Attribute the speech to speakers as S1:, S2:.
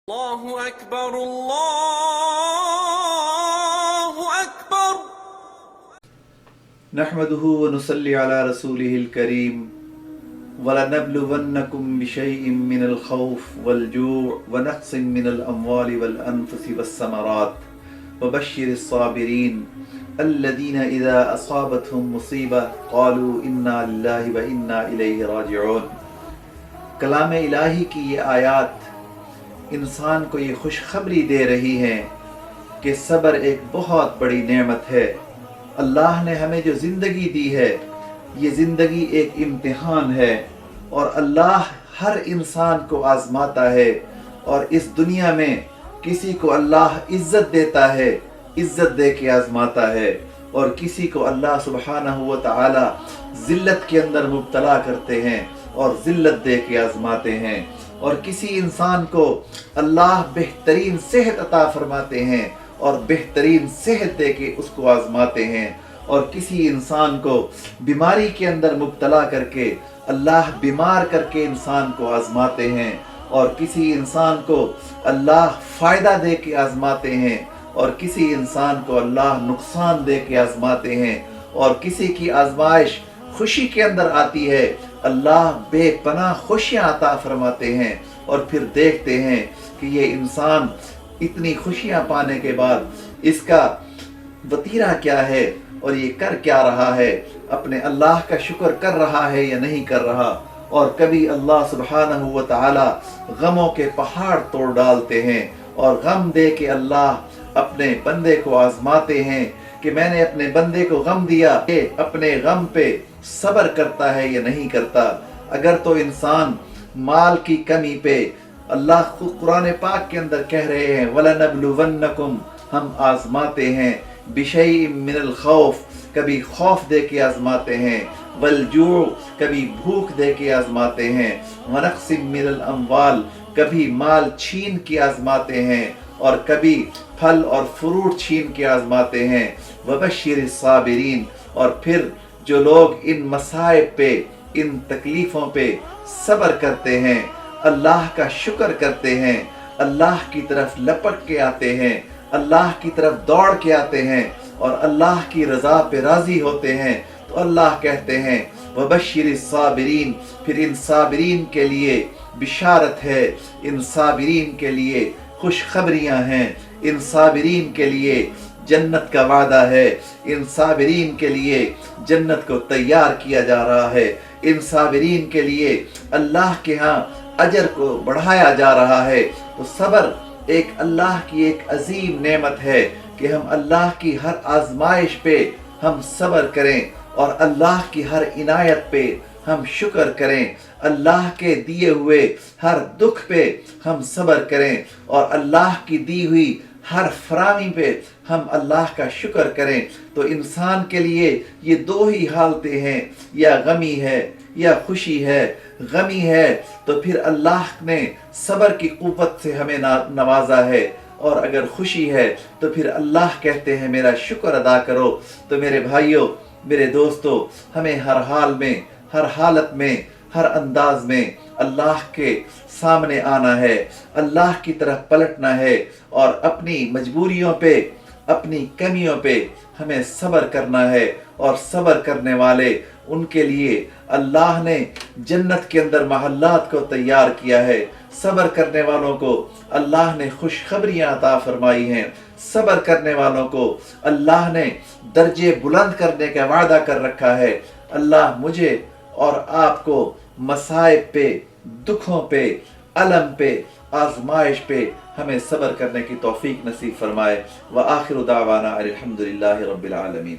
S1: الله أكبر الله أكبر.
S2: نحمده ونصلي على رسوله الكريم وَلَنَبْلُوَنَّكُمْ بِشَيْءٍ مِّنَ الْخَوْفِ وَالْجُوعِ وَنَقْصٍ مِّنَ الْأَمْوَالِ وَالْأَنفُسِ وَالثَّمَرَاتِ وَبَشِّرِ الصَّابِرِينَ الَّذِينَ إِذَا أَصَابَتْهُمْ مُصِيبَةٌ قَالُوا إِنَّا لِلَّهِ وَإِنَّا إِلَيْهِ رَاجِعُونَ۔ کلام الہی کی یہ آیات انسان کو یہ خوشخبری دے رہی ہیں کہ صبر ایک بہت بڑی نعمت ہے۔ اللہ نے ہمیں جو زندگی دی ہے یہ زندگی ایک امتحان ہے، اور اللہ ہر انسان کو آزماتا ہے، اور اس دنیا میں کسی کو اللہ عزت دیتا ہے، عزت دے کے آزماتا ہے، اور کسی کو اللہ سبحانہ و تعالی ذلت کے اندر مبتلا کرتے ہیں اور ذلت دے کے آزماتے ہیں، اور کسی انسان کو اللہ بہترین صحت عطا فرماتے ہیں اور بہترین صحت دے کے اس کو آزماتے ہیں، اور کسی انسان کو بیماری کے اندر مبتلا کر کے اللہ بیمار کر کے انسان کو آزماتے ہیں، اور کسی انسان کو اللہ فائدہ دے کے آزماتے ہیں، اور کسی انسان کو اللہ نقصان دے کے آزماتے ہیں، اور کسی کی آزمائش خوشی کے اندر آتی ہے، اللہ بے پناہ خوشیاں عطا فرماتے ہیں، اور پھر دیکھتے ہیں کہ یہ انسان اتنی خوشیاں پانے کے بعد اس کا وتیرہ کیا ہے اور یہ کر کیا رہا ہے، اپنے اللہ کا شکر کر رہا ہے یا نہیں کر رہا۔ اور کبھی اللہ سبحانہ و تعالی غموں کے پہاڑ توڑ ڈالتے ہیں، اور غم دے کے اللہ اپنے بندے کو آزماتے ہیں کہ میں نے اپنے بندے کو غم دیا کہ اپنے غم پہ صبر کرتا ہے یا نہیں کرتا۔ اگر تو انسان مال کی کمی پہ، اللہ خود قرآن پاک کے اندر کہہ رہے ہیں وَلَنَبْلُوَنَّكُمْ، ہم آزماتے ہیں، بِشَيْءٍ مِّنَ الْخَوْفِ، کبھی خوف دے کے آزماتے ہیں، وَالْجُوعِ، کبھی بھوک دے کے آزماتے ہیں، وَنَقْصٍ مِّنَ الْأَمْوَالِ، کبھی مال چھین کے آزماتے ہیں، اور کبھی پھل اور فروٹ چھین کے آزماتے ہیں، وَبَشِّرِ الصَّابِرِينَ، اور پھر جو لوگ ان مصائب پہ، ان تکلیفوں پہ صبر کرتے ہیں، اللہ کا شکر کرتے ہیں، اللہ کی طرف لپٹ کے آتے ہیں، اللہ کی طرف دوڑ کے آتے ہیں، اور اللہ کی رضا پہ راضی ہوتے ہیں، تو اللہ کہتے ہیں وَبَشِّرِ الصَّابِرِينَ، پھر ان صابرین کے لیے بشارت ہے، ان صابرین کے لیے خوشخبریاں ہیں، ان صابرین کے لیے جنت کا وعدہ ہے، ان صابرین کے لیے جنت کو تیار کیا جا رہا ہے، ان صابرین کے لیے اللہ کے ہاں اجر کو بڑھایا جا رہا ہے۔ تو صبر ایک اللہ کی ایک عظیم نعمت ہے کہ ہم اللہ کی ہر آزمائش پہ ہم صبر کریں، اور اللہ کی ہر عنایت پہ ہم شکر کریں، اللہ کے دیے ہوئے ہر دکھ پہ ہم صبر کریں، اور اللہ کی دی ہوئی ہر فراہمی پہ ہم اللہ کا شکر کریں۔ تو انسان کے لیے یہ دو ہی حالتیں ہیں، یا غمی ہے یا خوشی ہے۔ غمی ہے تو پھر اللہ نے صبر کی قوت سے ہمیں نوازا ہے، اور اگر خوشی ہے تو پھر اللہ کہتے ہیں میرا شکر ادا کرو۔ تو میرے بھائیوں، میرے دوستو، ہمیں ہر حال میں، ہر حالت میں، ہر انداز میں اللہ کے سامنے آنا ہے، اللہ کی طرف پلٹنا ہے، اور اپنی مجبوریوں پہ، اپنی کمیوں پہ ہمیں صبر کرنا ہے۔ اور صبر کرنے والے، ان کے لیے اللہ نے جنت کے اندر محلات کو تیار کیا ہے۔ صبر کرنے والوں کو اللہ نے خوشخبریاں عطا فرمائی ہیں، صبر کرنے والوں کو اللہ نے درجے بلند کرنے کا وعدہ کر رکھا ہے۔ اللہ مجھے اور آپ کو مصائب پہ، دکھوں پہ، الم پہ، آزمائش پہ ہمیں صبر کرنے کی توفیق نصیب فرمائے۔ وآخر دعوانا الحمدللہ رب العالمین۔